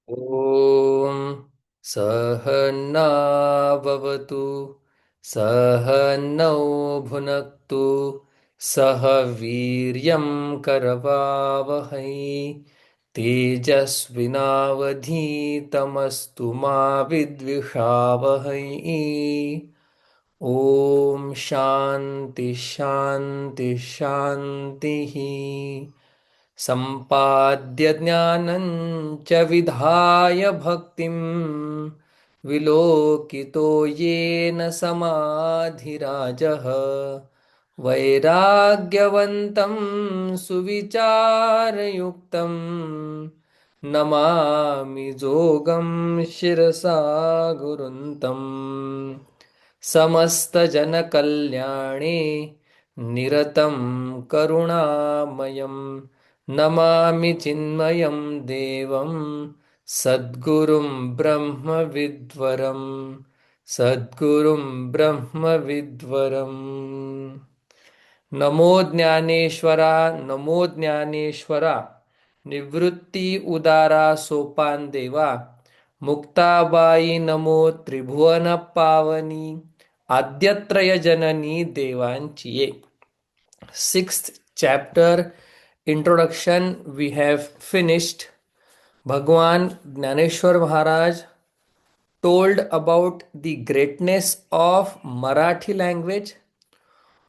ॐ सहनाववतु सहनौ भुनक्तु सह वीर्यं करवावहै तेजस्विनावधीतमस्तु मा विद्विषावहै ॐ शान्ति शान्ति शान्तिः सम्पाद्य ज्ञानं च विधाय भक्तिं विलोकितो येन समाधिराजः वैराग्यवन्तं सुविचारयुक्तं नमामि जोगं शिरसा गुरुन्तम् समस्तजनकल्याणे निरतं करुणामयं नमामि चिन्मयं देवं सद्गुरुं ब्रह्मविद्वरं सद्गुरुं ब्रह्मविद्वरम् नमो ज्ञानेश्वरा नमो ज्ञानेश्वरा निवृत्ति उदारा सोपान देवा मुक्ताबाई नमो त्रिभुवन पावनी आद्यत्रय जननी देवांचिये. Sixth chapter introduction we have finished. Bhagwan Gnaneshwar Maharaj told about the greatness of Marathi language,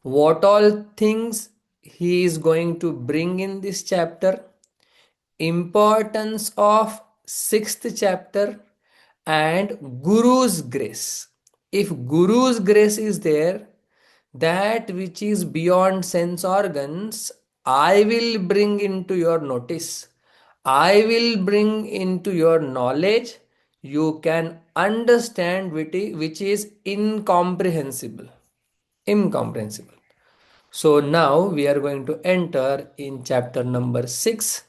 what all things he is going to bring in this chapter, importance of sixth chapter, and Guru's grace. If Guru's grace is there, that which is beyond sense organs, I will bring into your notice. I will bring into your knowledge. You can understand which is incomprehensible. Incomprehensible. So now we are going to enter in chapter number 6,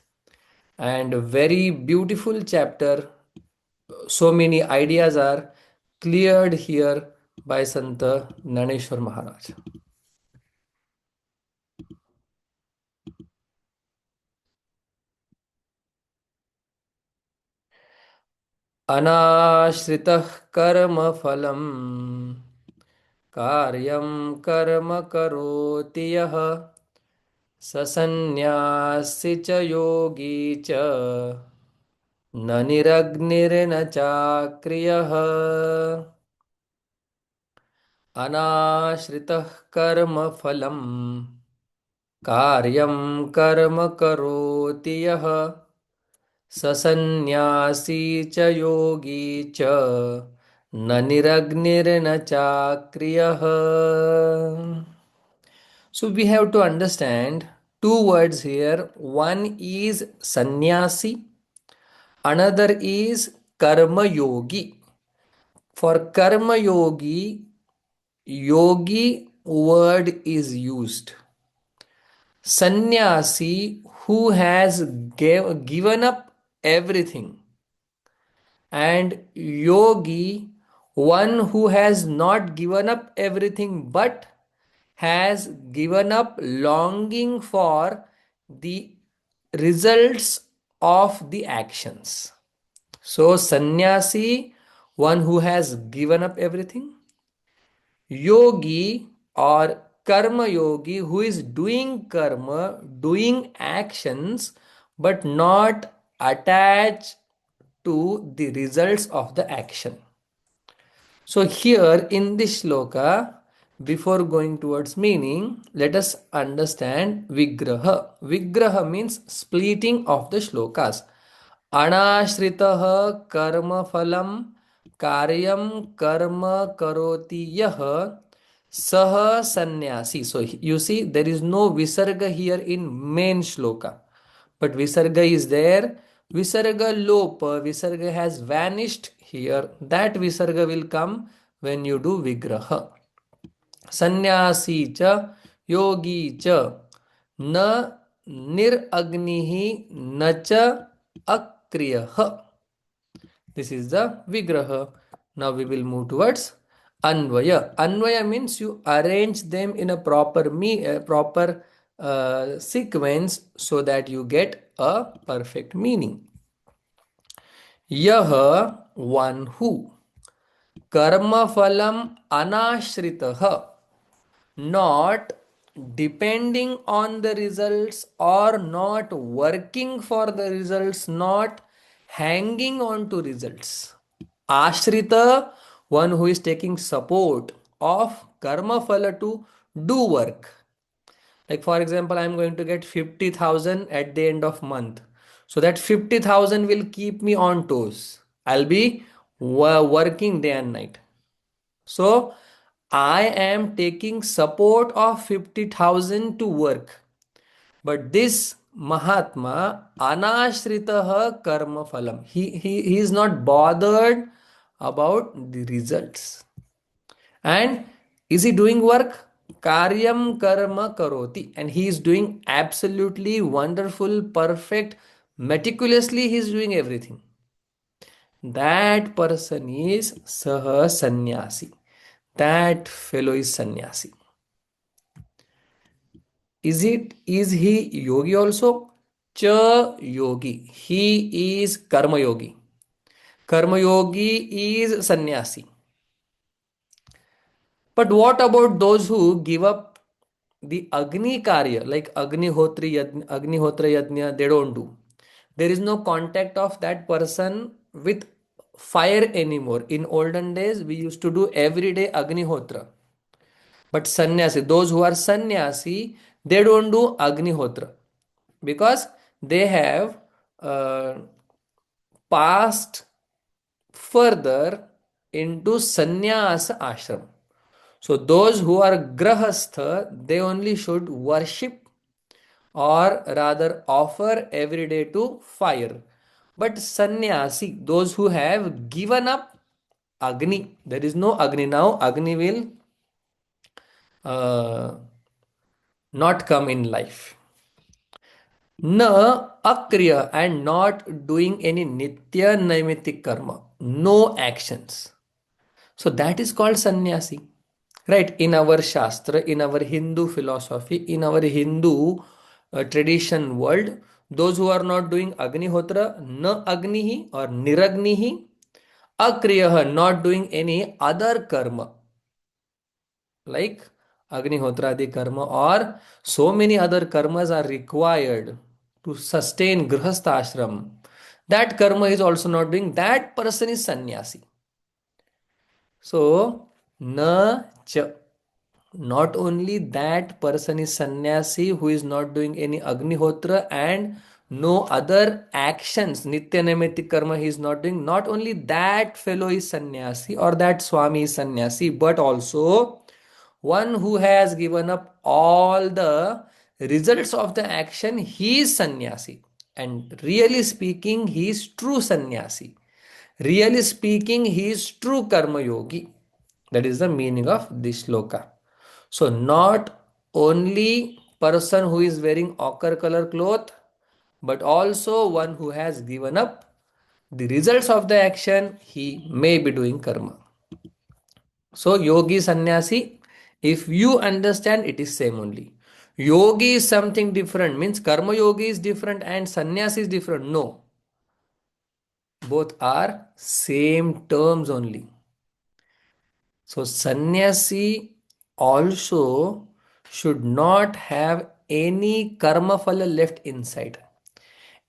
and a very beautiful chapter. So many ideas are cleared here by Santa Naneshwar Maharaj. अनाश्रितः कर्मफलं कार्यं कर्म करोति यः स सन्न्यासी च योगी च न निरग्निर्न चाक्रियः अनाश्रितः कर्मफलं कार्यं कर्म करोति यः स सन्न्यासी च योगी च न निरग्निर्न चाक्रियः. So we have to understand two words here. One is sannyasi, another is karma yogi. For karma yogi, yogi word is used. Sannyasi, who has given up everything, and yogi, one who has not given up everything but has given up longing for the results of the actions. So sannyasi, one who has given up everything. Yogi or karma yogi, who is doing karma, doing actions, but not attached to the results of the action. So here in this shloka, before going towards meaning, let us understand vigraha. Vigraha means splitting of the shlokas. Anashritah karma phalam karyam karma karoti yah saha sannyasi. So you see, there is no visarga here in main shloka, but visarga is there. Visarga lopa, visarga has vanished here. That visarga will come when you do vigraha. Sannyasi cha yogi cha na niragnihi na cha akriyah. This is the vigraha. Now we will move towards anvaya. Anvaya means you arrange them in a proper sequence so that you get a perfect meaning. यह, one who, कर्मफलम अनाश्रितः, not depending on the results or not working for the results, not hanging on to results. Ashrita, one who is taking support of karma phala to do work. Like for example, I am going to get 50,000 at the end of month. So that 50,000 will keep me on toes. I'll be working day and night. So I am taking support of 50,000 to work. But this Mahatma, anashritah karma phalam. He is not bothered about the results. And is he doing work? Karyam karma karoti. And he is doing absolutely wonderful, perfect, meticulously, he is doing everything. That person is saha sannyasi. That fellow is sannyasi. Is he yogi also? Cha yogi. He is karma yogi. Karma yogi is sannyasi. But what about those who give up the Agni Karya, like Agnihotra Yajna, they don't do. There is no contact of that person with fire anymore. In olden days, we used to do every day Agnihotra. But sannyasi, those who are sannyasi, they don't do Agnihotra because they have uh, passed further into sannyasa ashram. So those who are grahastha, they only should worship or rather offer every day to fire. But sannyasi, those who have given up Agni, there is no Agni now. Agni will uh, not come in life. Na akriya, and not doing any nitya naimitik karma, no actions. So that is called sannyasi. Right? In our Shastra, in our Hindu philosophy, in our Hindu tradition world, those who are not doing Agnihotra, na Agnihi or Niragnihi, Akriyaha, not doing any other karma like Agnihotra adi karma, or so many other karmas are required to sustain Grihastha ashram. That karma is also not doing, that person is sannyasi. So, na cha. Not only that person is sannyasi who is not doing any Agnihotra and no other actions, Nitya Naimitik karma he is not doing. Not only that fellow is sannyasi or that Swami is sannyasi, but also one who has given up all the results of the action, he is sannyasi. And really speaking, he is true sannyasi. Really speaking, he is true karma yogi. That is the meaning of this shloka. So not only person who is wearing ochre color cloth, but also one who has given up the results of the action, he may be doing karma. So yogi sannyasi, if you understand, it is same only. Yogi is something different, means karma yogi is different and sannyasi is different. No, both are same terms only. So sannyasi also should not have any karma phala left inside.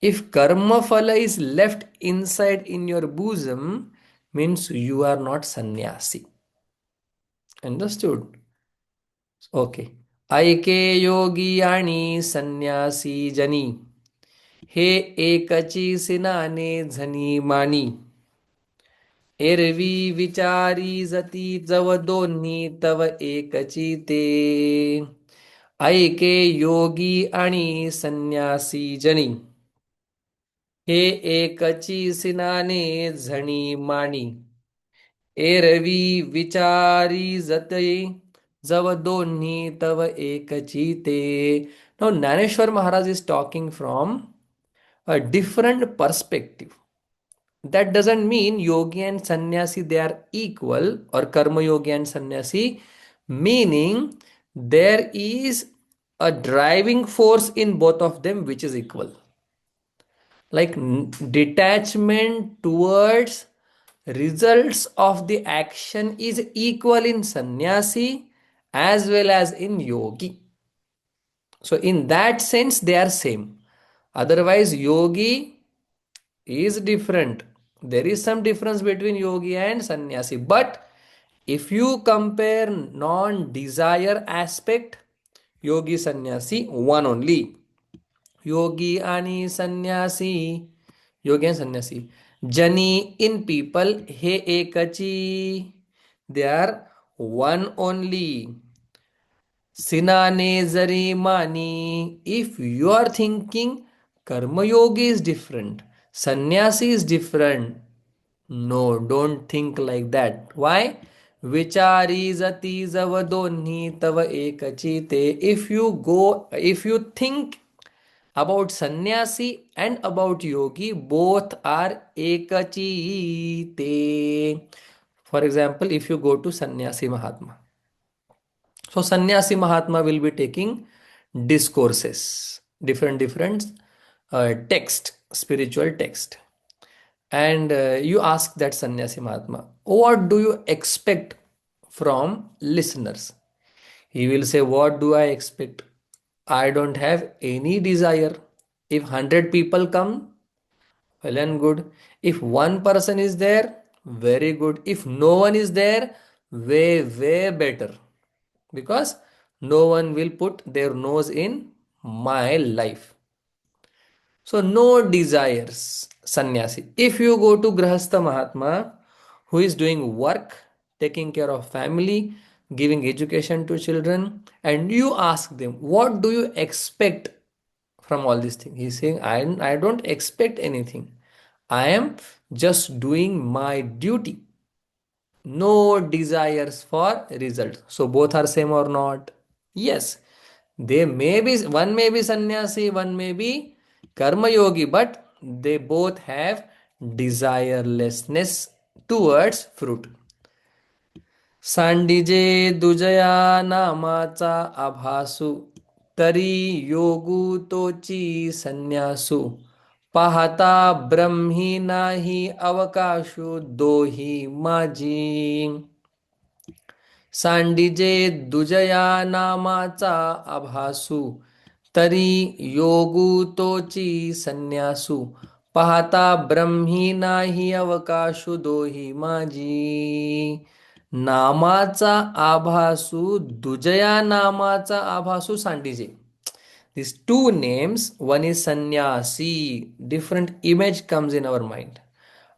If karma phala is left inside in your bosom, means you are not sannyasi. Understood? Okay. ऐके योगी आणि संन्यासी जनी हे एकची सिनाने झनी मानी एरवी विचारी जती जव दोन्ही तव एकची ते ऐके योगी आणि संन्यासी जनी हे एकची सिनाने झणी मानी एरवी विचारी जते जव दोन्ही तव एकची ते. Now Naneshwar Maharaj is talking from a different perspective. That doesn't mean yogi and sannyasi they are equal, or karma yogi and sannyasi, meaning there is a driving force in both of them which is equal. like detachment towards results of the action is equal in sannyasi as well as in yogi. So in that sense they are same. Otherwise yogi is different. There is some difference between yogi and sannyasi. But if you compare non-desire aspect, yogi sannyasi one only. Yogi आणि संन्यासी, योगी and sannyasi. Jani in people hey एकची. They are one only. Sinane jari mani. If you are thinking karma yogi is different, sannyasi is different, no, don't think like that. Why? Vichari jati jav donni tava ekachi te. If you think about sannyasi and about yogi, both are ekachi te. For example, if you go to sannyasi mahatma, so sannyasi mahatma will be taking discourses, different text, spiritual text, and you ask that sannyasi mahatma, what do you expect from listeners? He will say, what do I expect? I don't have any desire. If 100 people come, well and good. If one person is there, very good. If no one is there, way better. Because no one will put their nose in my life. So no desires, sannyasi. If you go to Grahastha Mahatma, who is doing work, taking care of family, giving education to children, and you ask them, what do you expect from all these things? He's saying, I don't expect anything. I am just doing my duty. No desires for results. So both are same or not? Yes. They may be, one may be sannyasi, one may be karma yogi, but they both have desirelessness towards fruit. सांडिजे दुजया नामाचा आभासु तरी योगू तोची संन्यासु पाहता ब्रह्मी नाही अवकाशु दोही माझी. सांडिजे दुजया नामाचा आभासु तरी योगू तोची संन्यासु पाहता ब्रह्मी नाही अवकाशु दोही माझी. नामाचा आभासु दुजया नामाचा आभासु सांडिजे. These two names, one is sannyasi, different image comes in our mind.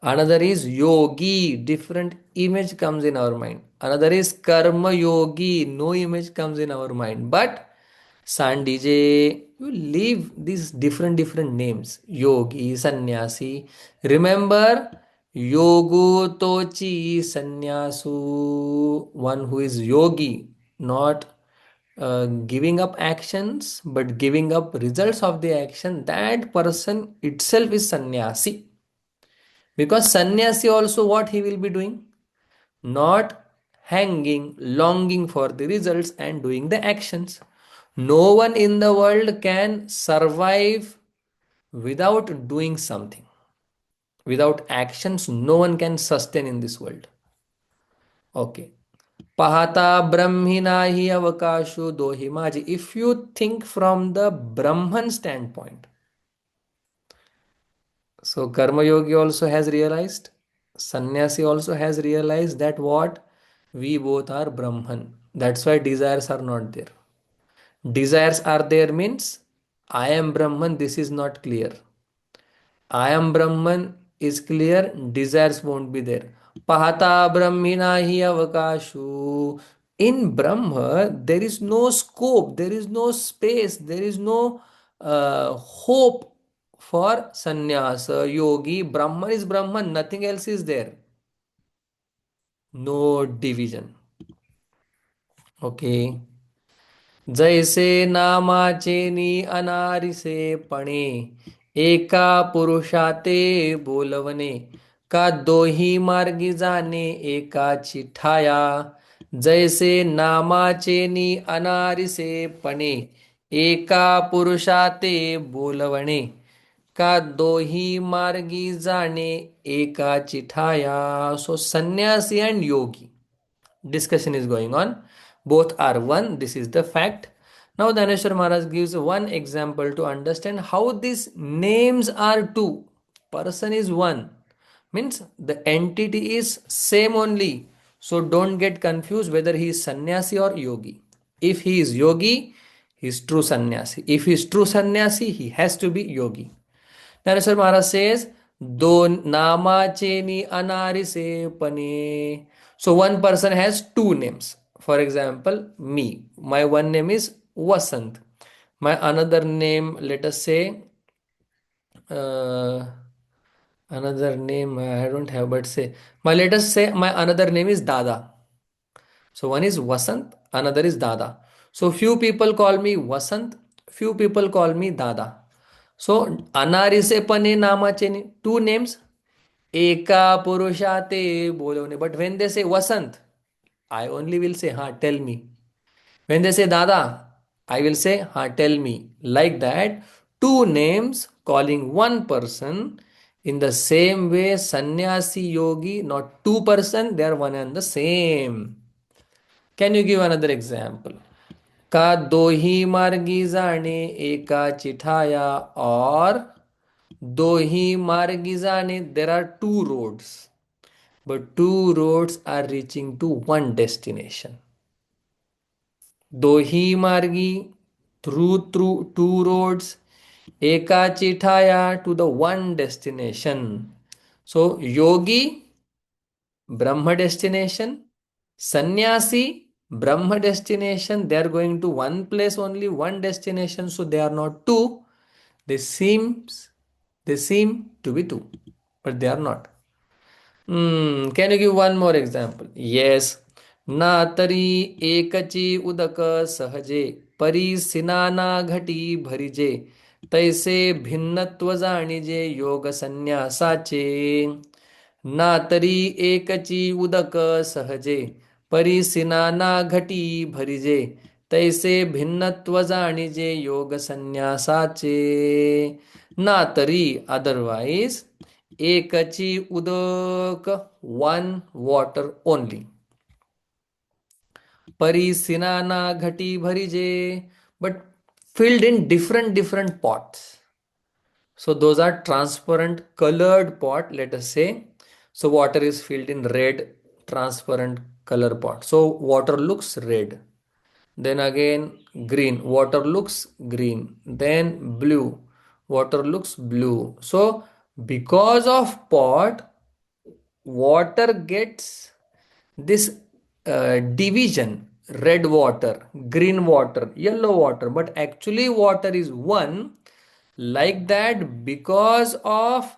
Another is yogi, different image comes in our mind. Another is karma yogi, no image comes in our mind. But Sandije, you leave these different names. Yogi, sannyasi. Remember, yogu tochi sannyasu, one who is yogi, not giving up actions but giving up results of the action, that person itself is sannyasi. Because sannyasi also, what he will be doing? Not hanging, longing for the results and doing the actions. No one in the world can survive without doing something. Without actions, no one can sustain in this world. Okay. Pahata brahmi nahi avakashu dohi maji. If you think from the Brahman standpoint, so Karma Yogi also has realized, Sannyasi also has realized that what? We both are Brahman. That's why desires are not there. Desires are there means I am Brahman, this is not clear. I am Brahman is clear, desires won't be there. Pahata Brahmina hi avakashu. In Brahma, there is no scope, there is no space, there is no hope for sannyasa, yogi. Brahman is Brahman, nothing else is there. No division. Okay. जैसे नामाचे नि अनारिसे पणे एका पुरुषाते बोलवणे का दोही मार्गी जाणे एकाची ठाया. जैसे नामाचे नि अनारिसे पणे एका पुरुषाते बोलवणे का दोही मार्गी जाणे एकाची ठाया. So sannyasi and yogi discussion is going on. Both are one. This is the fact. Now Dhaneshwar Maharaj gives one example to understand how these names are two. Person is one. Means the entity is same only. So don't get confused whether he is sannyasi or yogi. If he is yogi, he is true sannyasi. If he is true sannyasi, he has to be yogi. Naraswar Maharaj says, "Don namacheni anarise pane." So one person has two names. For example, me. My one name is Vasant. My another name, let us say, uh, another name I don't have, but say my let us say my another name is Dada. So one is Vasant, another is Dada. So few people call me Vasant, few people call me Dada. So अनारिसेपणे नामाचे two names. एका पुरुषा ते बोलवणे. But when they say Vasant, I only will say, ha, tell me. When they say Dada, I will say, ha, tell me. Like that, two names calling one person. In the same way, sannyasi yogi, not two person, they are one and the same. Can you give another example? का दोही मार्गी जाणे एकाची ठाया, or दोही मार्गी जाणे, there are two roads, but two roads are reaching to one destination. दोही मार्गी, through two roads, एकाची ठाया, to the one destination. So yogi, Brahma destination, sannyasi, Brahma destination, they are going to one place only, one destination, so they are not two. They seem to be two, but they are not. Can you give one more example? Yes. ना तरी एकची उदक सहजे परी सिनाना घटी भरिजे तैसे भिन्नत्व जाणिजे योग संन्यासाचे. ना तरी एकची उदक सहजे परी सिनाना घटी भरिजे तैसे भिन्नत्व जाणिजे योग संन्यासाचे. ना तरी otherwise एकची उदक one water only. परिसिनाना घटी भरिजे, but filled in different pots. So those are transparent colored pot, let us say. So water is filled in red transparent color pot. So water looks red. Then again green, water looks green. Then blue, water looks blue. So because of pot, water gets this division: red water, green water, yellow water, but actually water is one. Like that, because of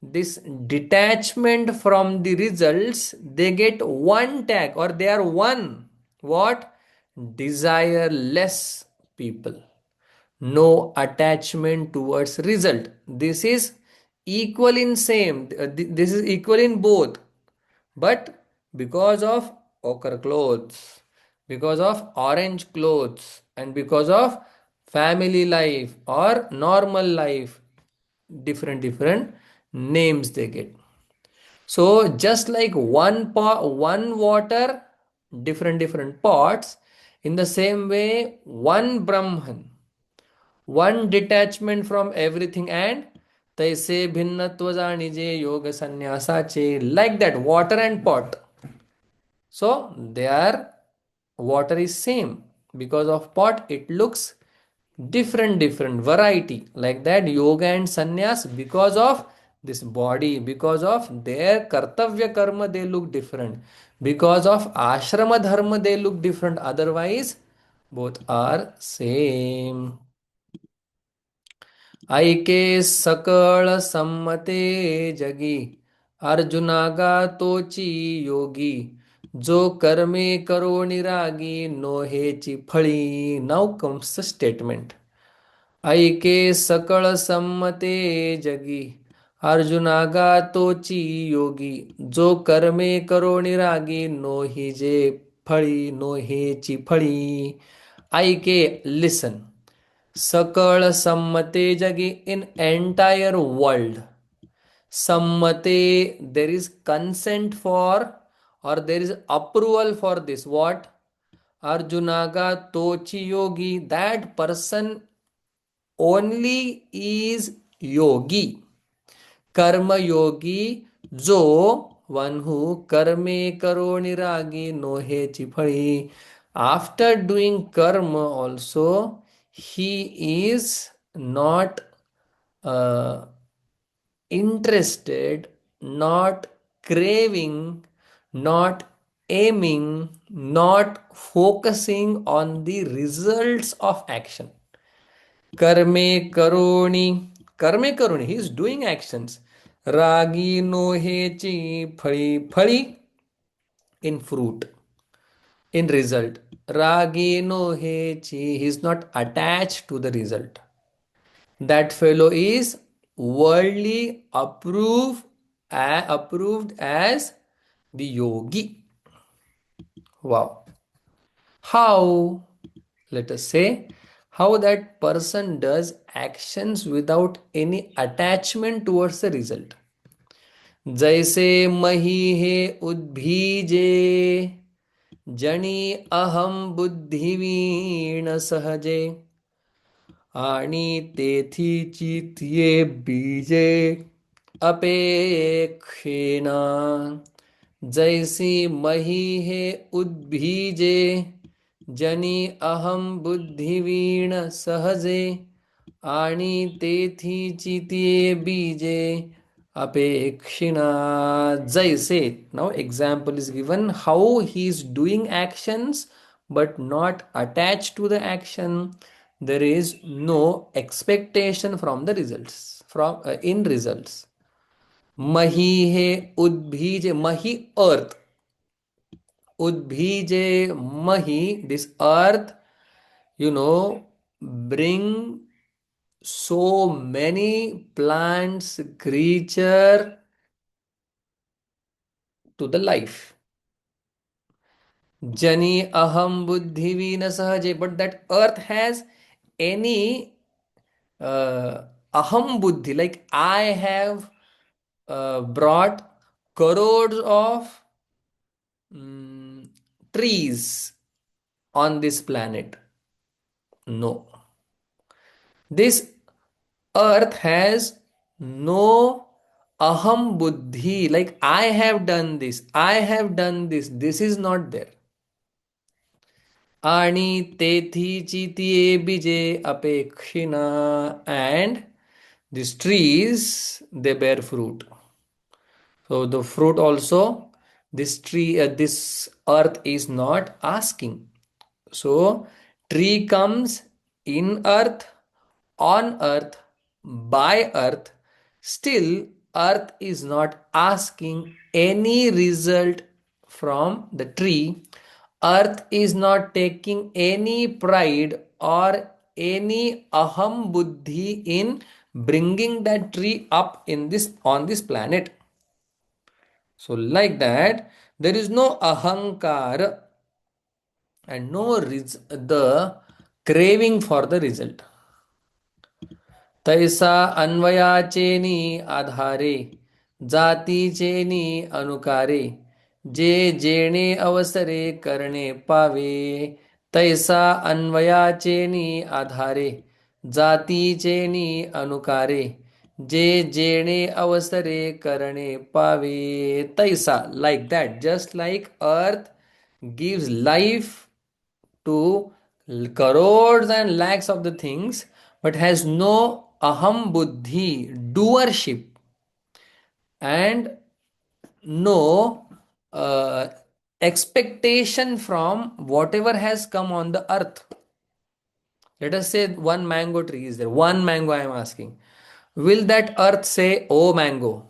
this detachment from the results, they get one tag, or they are one. What? Desireless people. No attachment towards result. This is equal in same, this is equal in both, but because of ochre clothes, because of orange clothes, and because of family life or normal life, different names they get. So just like one pot, one water, different pots, in the same way one Brahman, one detachment from everything, and तैसे भिन्नत्व जाणिजे योग संन्यासाचे. Like that, water and pot. So they are, water is same. Because of pot, it looks different variety. Like that, yoga and sannyas, because of this body, because of their kartavya karma, they look different. Because of ashrama dharma, they look different. Otherwise, both are same. ऐके सकळ संमते जगी अर्जुनागा तोची योगी जो कर्मे करो निरागी no हेची फळी. Now comes the statement. ऐके सकळ संमते जगी अर्जुनागा तोची योगी जो कर्मे करो निरागी नो हि जे फळी, नो हेची फळी. ऐके, listen. सकळ सम्मते जगी, in entire world. Sammate, there is consent for, or there is approval for this. What? Arjunaga tochi yogi, that person only is yogi. Karma yogi, jo one who karme karo niragi no he chipali. After doing karma also, he is not uh, interested, not craving, not aiming, not focusing on the results of action. Karme karoni, karme karoni, he is doing actions. Ragi no hechi phali, phali in fruit, in result. Ragi no hechi, he is not attached to the result. That fellow is worldly approved as the yogi. Wow. How? Let us say how that person does actions without any attachment towards the result. जैसे मही हे उद्भीजे जनी अहम बुद्धिवीण सहजे आणि तेथीची तिये बीजे अपेक्षेना. जैसी मही हे उद्भीजे जनी अहम बुद्धिवीण सहजे आणि तेथीची तिये बीजे अपेक्षिणा. जैसे, now example is given how he is doing actions but not attached to the action. There is no expectation from the results, from in results. मही हे उद्भीजे, मही earth, उद्भीजे mahi, this earth, bring so many plants, creature to the life. Jani aham buddhi vina sahaje, but that earth has any aham buddhi, like I have brought crores of trees on this planet. No. This earth has no aham buddhi, like I have done this, I have done this. This is not there. आणि तेथीची तिये बीजे अपेक्षिणा, and these trees, they bear fruit. So the fruit also, this tree, this earth is not asking. So tree comes in earth, on earth, by earth. Still earth is not asking any result from the tree. Earth is not taking any pride or any aham buddhi in bringing that tree up in this, on this planet. So like that, there is no ahankar and no the craving for the result. तैसा अन्वयाचेनी आधारे जातीचेनी अनुकारे जे जेणे अवसरे करणे पावे. तैसा अन्वयाचेनी आधारे जातीचेनी अनुकारे जे जेणे अवसरे करणे पावे. तैसा, like that, just like earth gives life to crores and lakhs of the things but has no aham buddhi, doership, and no expectation from whatever has come on the earth. Let us say one mango tree is there, one mango I am asking. Will that earth say, oh mango,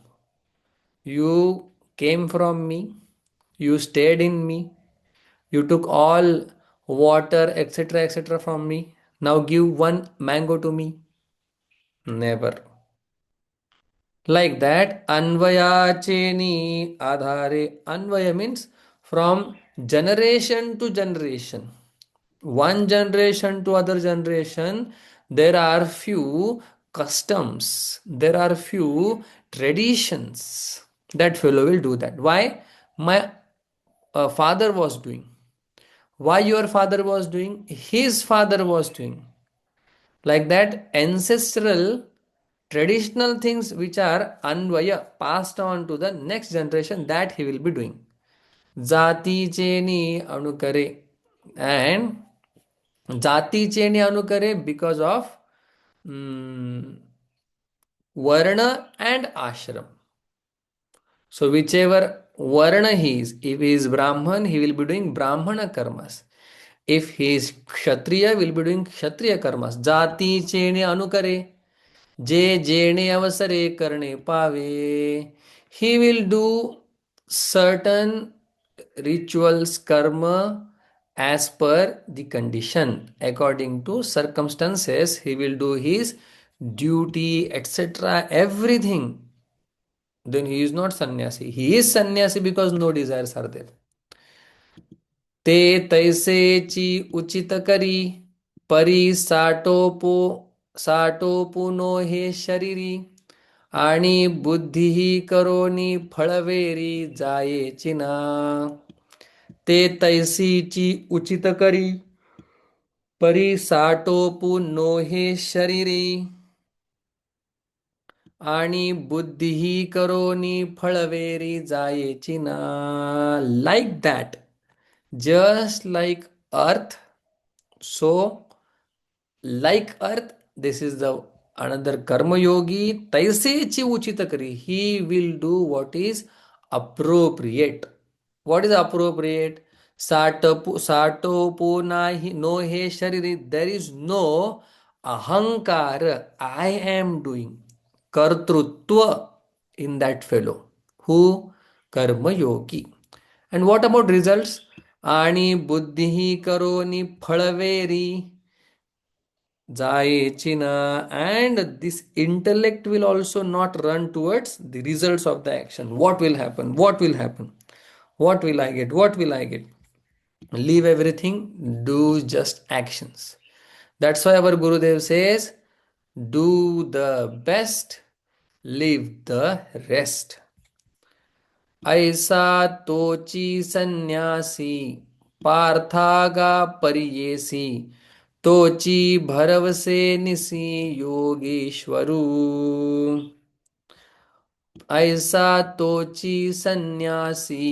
you came from me, you stayed in me, you took all water, etc., etc. from me, now give one mango to me? Never. Like that, Anvaya Cheni Adhare. Anvaya means from generation to generation. One generation to other generation, There are few customs, there are few traditions that fellow will do that. Why? My father was doing. Why your father was doing? His father was doing. Like that, ancestral traditional things which are anvaya passed on to the next generation, that he will be doing. Jati cheni anukare. And jati cheni anukare because of mm, varna and ashram. So whichever varna he is, if he is Brahman, he will be doing Brahmana karmas. If he is Kshatriya, will be doing Kshatriya karmas. Jati chene anukare, je jene avasare karne pave. He will do certain rituals, karma as per the condition. According to circumstances, he will do his duty, etc. Everything. Then he is not sannyasi. He is sannyasi because no desires are there. ते तैसे ची उचित करी परी साटोपु हे शरीरी आणि बुद्धीही करोनी फळवेरी जायेची ना. ते तैसीची उचित करी परी साटोपु हे शरीरी आणि बुद्धीही करोनी फळवेरी जायेची ना. Like that, just like earth, so like earth, this is the another karma yogi. Taisechi uchita kari, he will do what is appropriate. What is appropriate? Satopu nahi no he shariri, there is no ahankar, I am doing kartrutva in that fellow. Who? Karma yogi. And what about results? आणि बुद्धी करोनी फळवेरी जायेची ना. And this intellect will also not run towards the results of the action. What will happen? What will happen? What will I get? What will I get? Leave everything, do just actions. That's why our Gurudev says, do the best, leave the rest. ऐसा तोची संन्यासी पार्थागा परियेसी तोची भरवसे निसी योगेश्वरू. ऐसा तोची संन्यासी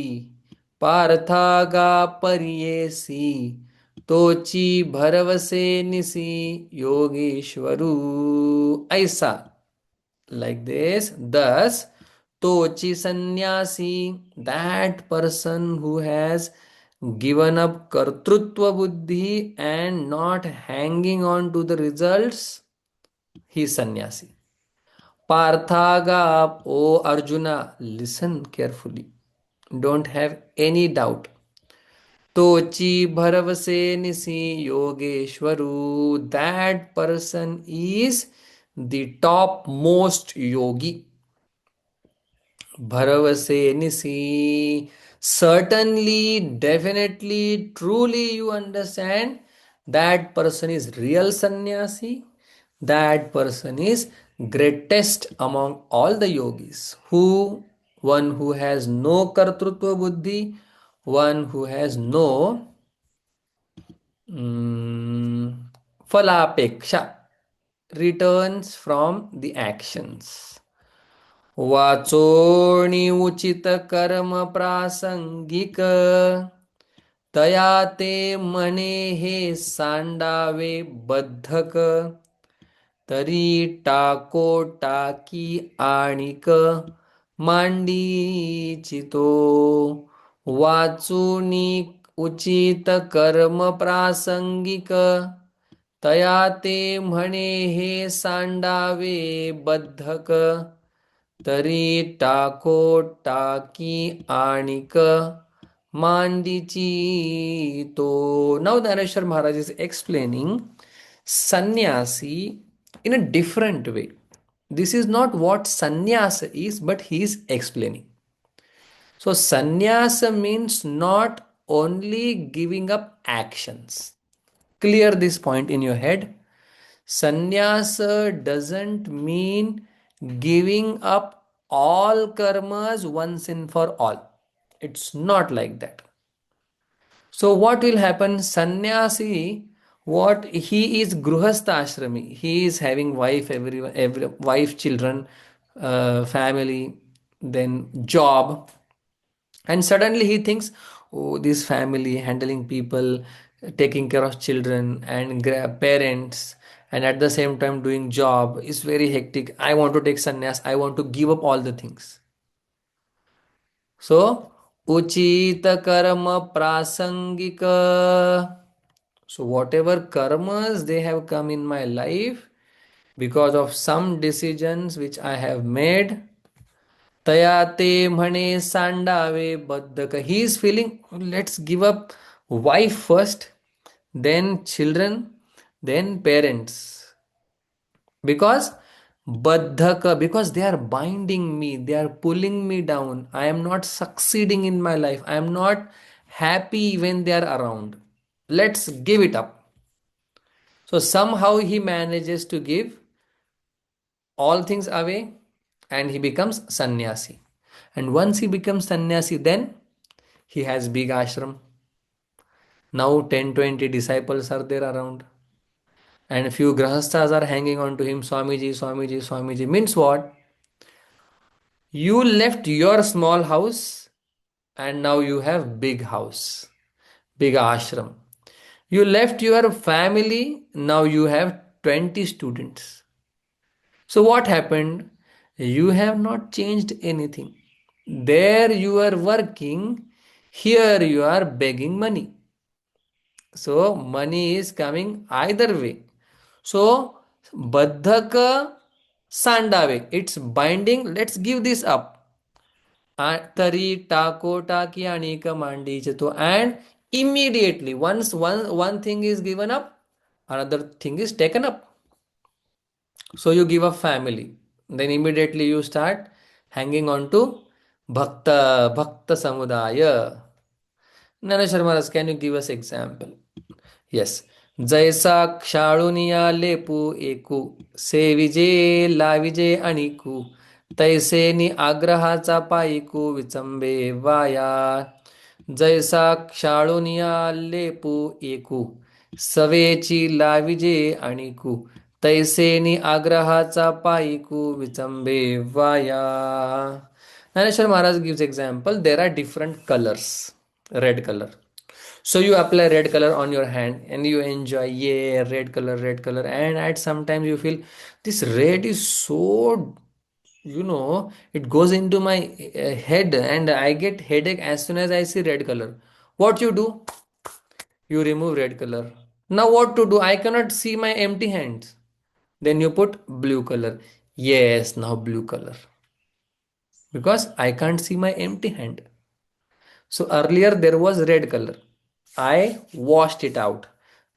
पार्थागा परियेसी तोची भरवसे निसी योगेश्वरू. ऐसा, like this, thus tochi sannyasi, that person who has given up kartrutva buddhi and not hanging on to the results, he is sannyasi. Parthaga, O Arjuna, listen carefully, don't have any doubt. Tochi bharavase nisi yogeshwaru, that person is the topmost yogi. Bharavase nisi, certainly, definitely, truly you understand that person is real sannyasi. That person is greatest among all the yogis. Who? One who has no kartrutva buddhi, one who has no falapeksha, returns from the actions. वाचोणी उचित कर्म प्रासंगिक तया ते म्हणे हे सांडावे बद्धक तरी टाको टाकी आणिक मांडीची तो. वाचुनी उचित कर्म प्रासंगिक तया ते म्हणे हे सांडावे बद्धक तरी टाको टाकी आणिक मांडीची तो. Now Dhaneshwar Maharaj is explaining sannyasi in a different way. This is not what sannyasa is, but he is explaining. So sannyasa means not only giving up actions. Clear this point in your head. Sannyas doesn't mean giving up all karmas once and for all. It's not like that. So what will happen? Sannyasi, what he is gruhastha ashrami. He is having wife, every wife, children, family, then job, and suddenly he thinks, oh, this family, handling people, taking care of children and parents, and at the same time doing job is very hectic. I want to take sannyas. I want to give up all the things. So, uchita karma prasangika. So, whatever karmas they have come in my life because of some decisions which I have made, तया ते म्हणे सांडावे बद्धक. He is feeling, let's give up wife first, then children, then parents. Because baddhaka, because they are binding me, they are pulling me down. I am not succeeding in my life. I am not happy when they are around. Let's give it up. So somehow he manages to give all things away and he becomes sannyasi. And once he becomes sannyasi, then he has big ashram. Now 10-20 disciples are there around. And few grahasthas are hanging on to him. Swamiji, Swamiji, Swamiji. Means what? You left your small house and now you have big house, big ashram. You left your family, now you have 20 students. So what happened? You have not changed anything. There you are working, here you are begging money. So money is coming either way. So baddhaka sandave, it's binding. Let's give this up. Tari tako taki anika mandi chato, and immediately once one thing is given up, another thing is taken up. So you give up family, then immediately you start hanging on to bhakta samudaya. Naneshwar Maharaj, can you give us example? Yes. जैसा क्षाळुनिया लेपू एकू सेविजे लाविजे अणिकू तैसेनी आग्रहाचा पाईकू विचंबे via. जैसा क्षाळुनिया लेपू एकू सवेची लाविजे अणिकू तैसेनी आग्रहाचा पाईकू विचंबे via. Naneshwar Maharaj gives example. There are different colors. Red color. So you apply red color on your hand and you enjoy, yeah, red color. And at sometimes you feel this red is so, it goes into my head and I get headache as soon as I see red color. What you do? You remove red color. Now what to do? I cannot see my empty hands. Then you put blue color. Yes, now blue color. Because I can't see my empty hand. So earlier there was red color. I washed it out.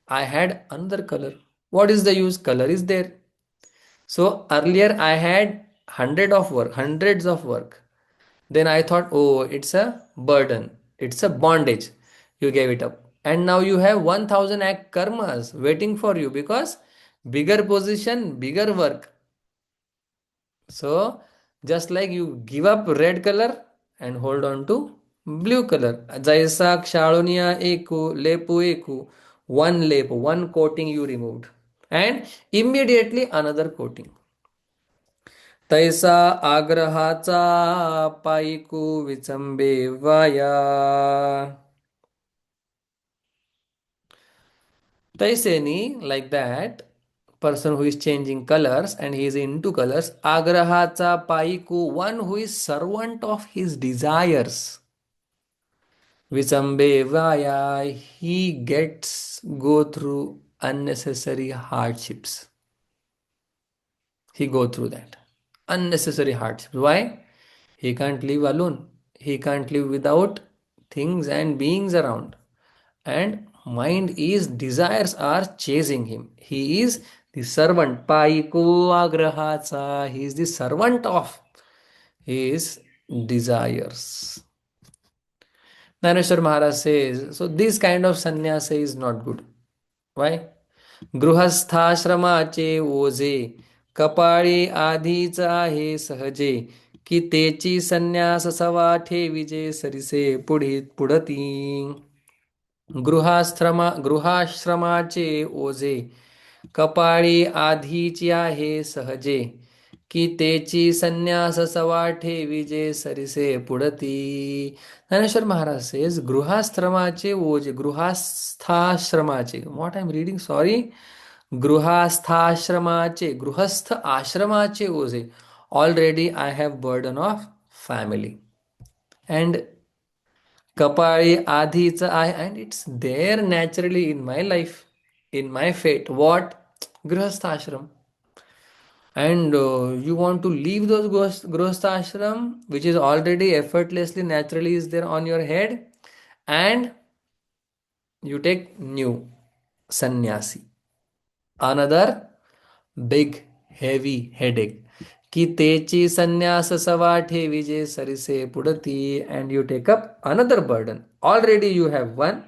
I had another color. What is the use? Color is there. So earlier I had hundreds of work. Then I thought, oh, it's a burden. It's a bondage. You gave it up. And now you have 1000 act karmas waiting for you because bigger position, bigger work. So just like you give up red color and hold on to blue color. Jaisa kshalunya eku lepu eku. One lep, one coating you removed. And immediately another coating. तैसा आग्रहाचा पाईकू विचंबे via. Taiseni, like that, person who is changing colors and he is into colors, agrahacha paiku, one who is servant of his desires. Vichambe vaya, he gets go through unnecessary hardships. He go through that. Unnecessary hardships. Why? He can't live alone. He can't live without things and beings around. And mind is, desires are chasing him. He is the servant. Paiko agrahacha. He is the servant of his desires. Naneshwar Maharaj says, so this kind of sannyasa is not good. Why? गृहस्थाश्रमाचे ओझे कपाळी आधीच आहे सहजे, की तेची संन्यास सवा ठेविजे सरिसे पुढती. गृहाश्रमाचे ओझे कपाळी आधीची आहे सहजे, की तेची संन्यास सवा ठेविजे सरिसे पुढती. ज्ञानेश्वर महाराज सेज गृहाश्रमाचे ओझे, गृहस्थाश्रमाचे, what I am reading, sorry, गृहस्थ आश्रमाचे ओझे, already I have burden of family, and कपाळी आधीच आहे, and it's there naturally in my life, in my fate. What? Grihastha ashram. And you want to leave those Grihastha ashram, which is already effortlessly, naturally is there on your head, and you take new sannyasi. Another big heavy headache. की तेची संन्यास सवा ठेविजे सरिसे पुढती, and you take up another burden. Already you have one,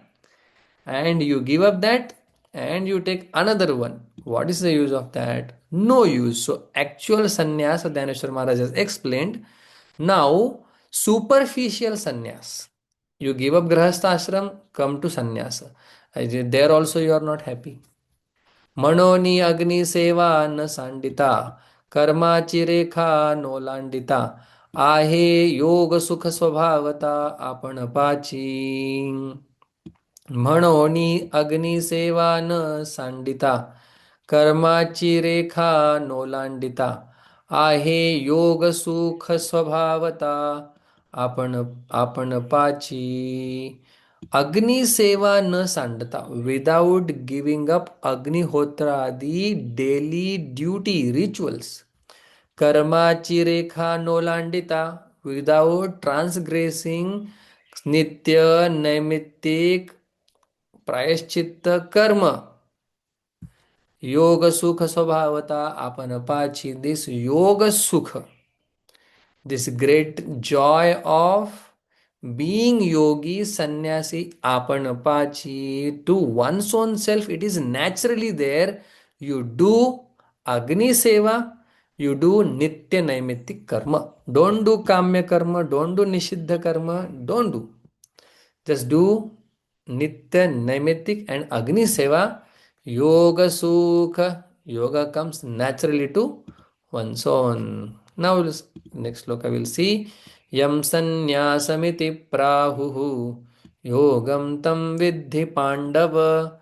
and you give up that, and you take another one. What is the use of that? No use. So actual sannyas, Dhaneshwar Maharaj has explained. Now superficial sannyas, you give up grahastha ashram, come to sannyasa. There also you are not happy. मनोनी अग्नि सेवा न सांडिता, कर्माची रेखा नोलांडिता, आहे योग सुख स्वभावता आपण पाची. म्हणोनी अग्निसेवा न सांडिता, कर्माची रेखा नोलांडिता, आहे योग सुख स्वभावता आपण पाची. अग्निसेवा न सांडता, विदाउट गिविंग अप अग्निहोत्रादी डेली ड्यूटी रिच्युअल्स. कर्माची रेखा नोलांडिता, विदाउट ट्रान्सग्रेसिंग नित्य नैमित्तिक प्रायश्चित्त कर्म. योग सुख स्वभावता आपण पाची, दिस योग सुख, this great joy of being yogi sannyasi आपण पाची, to one's own self it is naturally there. You do agni seva, you do nitya naimittik karma. Don't do kamya karma, don't do nishiddha karma, don't do, just do nitya naimittik and agni seva. Yoga sukha, yoga comes naturally to one's own. Now next sloka we'll see. Yam sanyasamiti prahuhu, yogam tam vidhi pandava,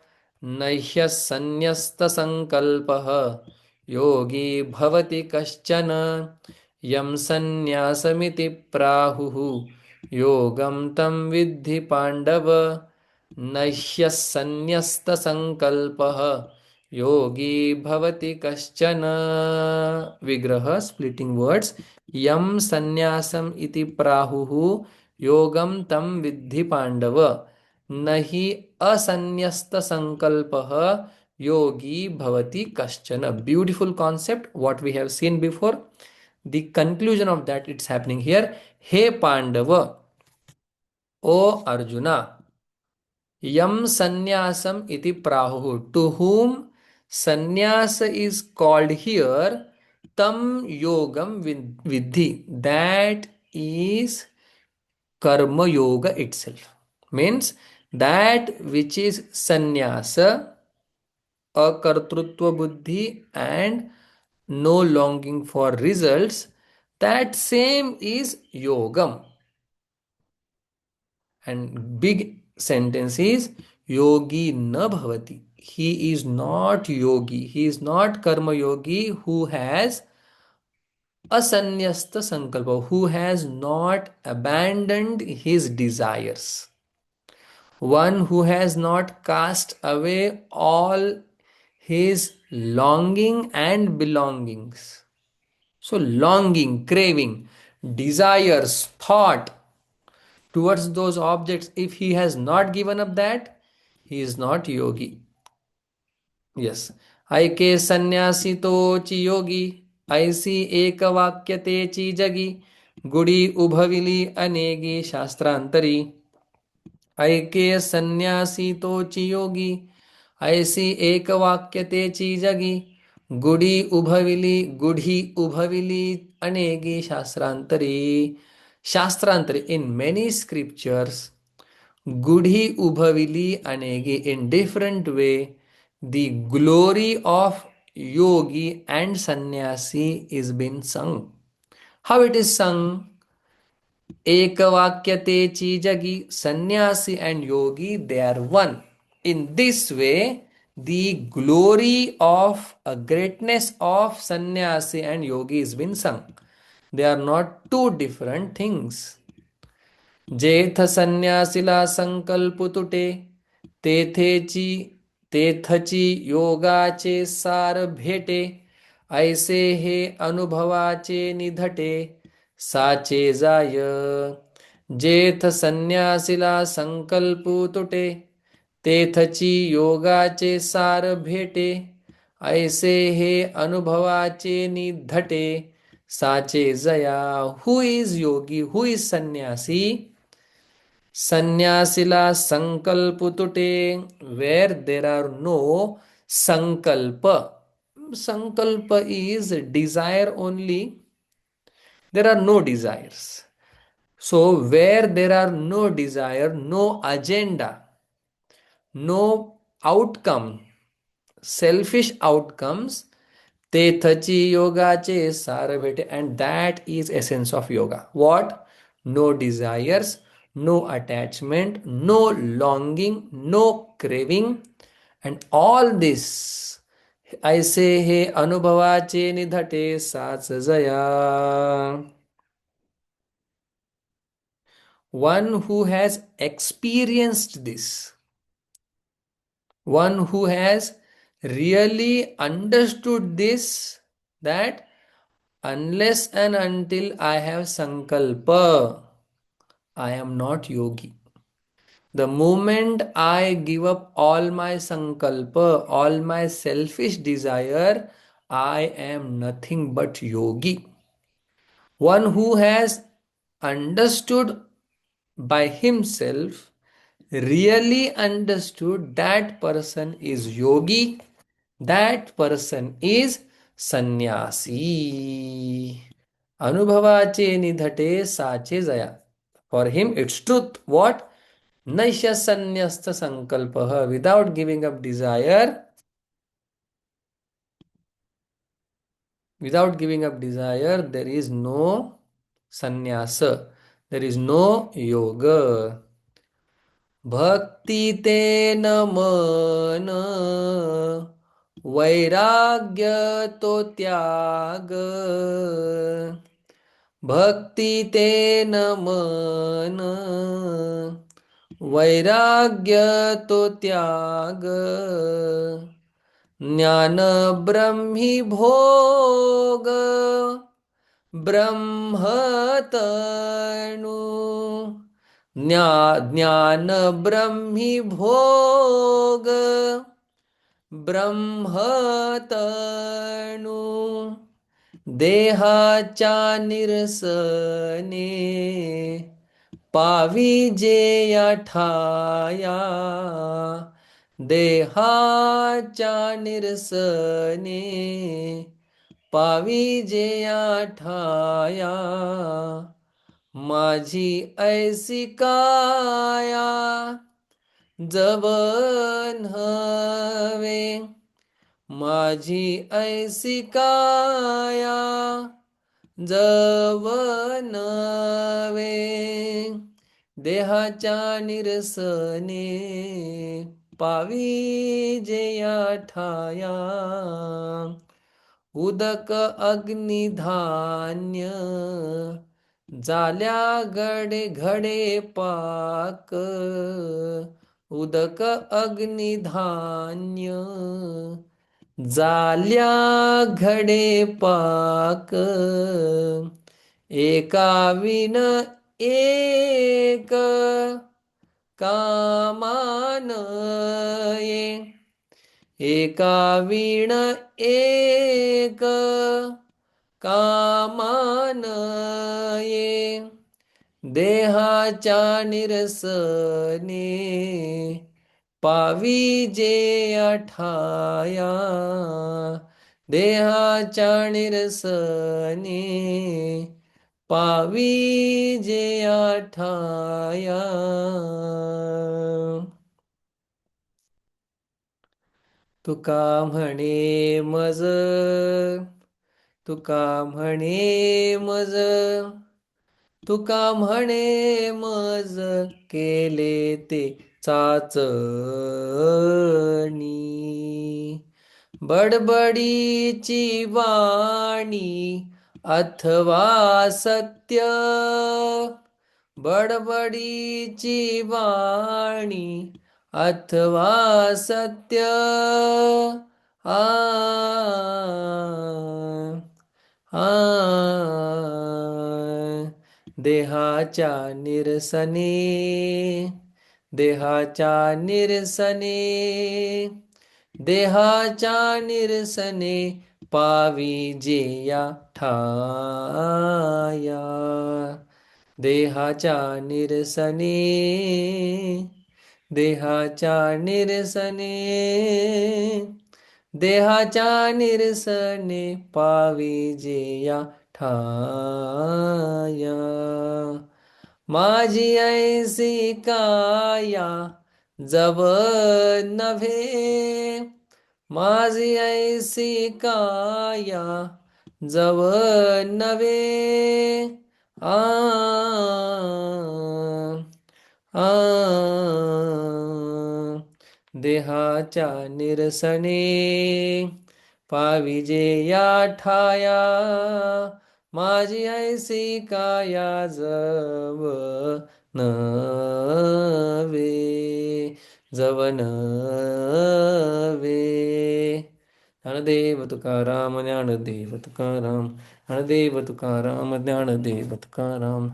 nahyas sanyasta sankalpah, yogi bhavati kaschana. Yam sanyasamiti prahuhu, योगम तम विद्धि पांडव, नह्यः संकल्पः, योगी भवति कश्चन. विग्रह splitting words. यम संन्यासम इति प्राहुः, योगम तम विद्धि पांडव, नहि असन्न्यस्त संकल्पः, योगी भवति कश्चन. Beautiful concept, what we have seen before. The conclusion of that, it's happening here. हे पांडव, ओ अर्जुना, यम संन्यासम इति प्राहुः, to whom sannyas is called here, tam yogam vidhi, that is karma yoga itself. Means that which is sannyasa, akartrutva buddhi, and no longing for results, that same is yogam. And big sentence is yogi na bhavati. He is not yogi. He is not karma yogi who has asanyasta sankalpa, who has not abandoned his desires. One who has not cast away all his longing and belongings. So longing, craving, desires, thought towards those objects, if he has not given up that, he is not yogi. Yes. ऐके सन्यासी तोची योगी, ऐसी एक वाक्य तेची जगी, गुडी उभविली अनेगी शास्त्रांतरी. ऐके सन्यासी तोची योगी, ऐसी एक वाक्य तेची जगी गुढी उभविली अनेगी शास्त्रांतरी. शास्त्रांतरी इन मेनी स्क्रिप्चर्स, गुढी उभविली अनेगी in different way, the glory of yogi and sannyasi is been sung. How it is sung? Ekavakyateci jagi, sannyasi and yogi, they are one. In this way, the glory of a greatness of sannyasi and yogi is been sung. They are not two different things. जेथ संन्यासीला संकल्प तुटे, तेथेची तेथची योगाचे सार भेटे. ऐसे हे अनुभवाचे निधटे, साचे जाय. जेथ संन्यासीला संकल्प तुटे, तेथची योगाचे सार भेटे. ऐसे हे अनुभवाचे निधटे, साचे Jaya. Who is Yogi, who is संन्यासी? Sannyasila sankalpa tute, where there are no sankalpa. Sankalpa is desire only. There are no desires. So where there are no desire, no agenda, no outcome, selfish outcomes, ते थची योगाचे सार भेटे. And that is essence of yoga. What? No desires, no attachment, no longing, no craving, and all this. ऐसे हे अनुभवाचे निधटे, साच Jaya. One who has experienced this, one who has really understood this, that unless and until I have sankalpa, I am not yogi. The moment I give up all my sankalpa, all my selfish desire, I am nothing but yogi. One who has understood by himself, really understood, that person is yogi, that person is sannyasi. Anubhavache nidhate sache jaya. For him it's truth. What? Naisha sannyasta sankalpaha. Without giving up desire, there is no sannyasa. There is no yoga. Bhakti te मन, वैराग्य तो त्याग. भक्ति तेन मन, वैराग्य तो त्याग. ज्ञान ब्रह्मी भोग, ब्रह्मतनु. ज्ञान ब्रह्मी भोग, ब्रह्मतनु. देहाच्या निरसने, पाविजेया ठाया. देहाच्या निरसने, पाविजेया ठाया. माझी ऐसी काया, जवन हवे. माझी ऐसी काया, जवन वे. देहाच्या निरसने, पाविजेया ठाया. उदक अग्निधान्य, झाल्या घडे घडे पाक. उदक अग्निधान्य, झाल्या घडे पाक. एका विन एक, कामानये. एका विण एक, कामानये. देहाच्या निरसने, पाविजे ठाया देहाच्या निरसने पाविजे ठाया. तुका म्हणे मज तुका म्हणे मज तुका म्हणे मज केले ते चाचणी बडबडीची वाणी अथवा सत्य बडबडीची वाणी अथवा सत्य आ आ देहाच्या निरसने देहाच्या निरसने देहाच्या निरसने पाविजे ठाया देहाच्या निरसने देहाच्या निरसने देहाच्या निरसने पाविजे ठाया माझी ऐसी काया जब नव्हे माझी ऐसी काया जव नव्हे आ आ देहाच्या निरसने पाविजे ठाया माझी ऐसी काया जव नव्हे जव नव्हे. ज्ञानदेव तुकाराम ज्ञानदेव तुकाराम ज्ञानदेव तुकाराम ज्ञानदेव तुकाराम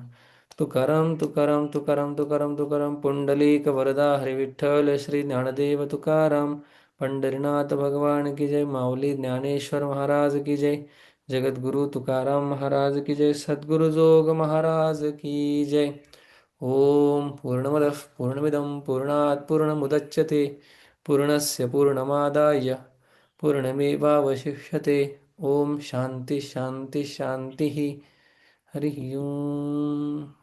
तुकाराम तुकाराम तुकाराम तुकाराम तुकाराम पुंडलिक वरदा हरी विठ्ठल श्री ज्ञानदेव तुकाराम पंढरीनाथ भगवान की जय. माऊली ज्ञानेश्वर महाराज की जय. जगद्गुरु तुकाराम महाराज की जय. सद्गुरु जोग महाराज की जय. ओम पूर्णमदः पूर्णमिदं पूर्णात् पूर्णमुदच्यते पूर्णस्य पूर्णमादाय पूर्णमेवावशिष्यते. ओम शांती शांती शांती. हरि ओम.